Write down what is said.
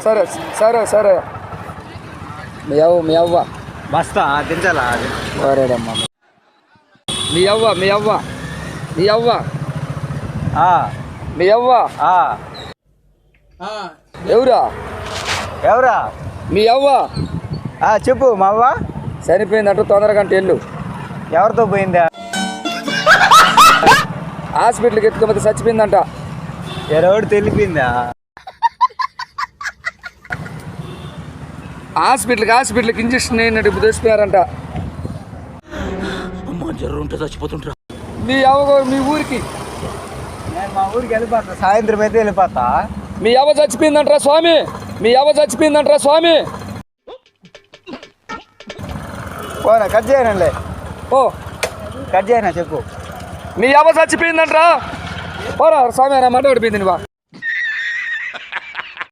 సరే సరే సరే మీ అవ్వ బస్తా దించాలా వరేడమ్మా మీ అవ్వ మీ అవ్వ మీ అవ్వ మీ అవ్వ ఎవరా ఎవరా మీ అవ్వ చెప్పు మా అవ్వ చనిపోయిందంటూ తొందరగా అంటే వెళ్ళు. ఎవరితో పోయిందా? హాస్పిటల్కి ఎత్తుకోపోతే చచ్చిపోయిందంట. ఎవరు తెలిపిందా? హాస్పిటల్కి ఇంజక్షన్ అయినట్టు తెచ్చిపోయారంట. చచ్చిపోతుంటా. మీ అవ్వ మీ ఊరికి నేను మా ఊరికి వెళ్ళిపోతా, సాయంత్రం అయితే వెళ్ళిపోతా. మీ అవ్వ చచ్చిపోయిందంటారా స్వామి, మీ అవ్వ చచ్చిపోయిందంటారా స్వామి. పోనా కట్ చేయనంలే. ఓ కట్ చేయనా చెప్పు. మీ అవ్వ చచ్చిపోయిందంటారా. పోరా స్వామి మాట పడిపోయింది నువ్వు.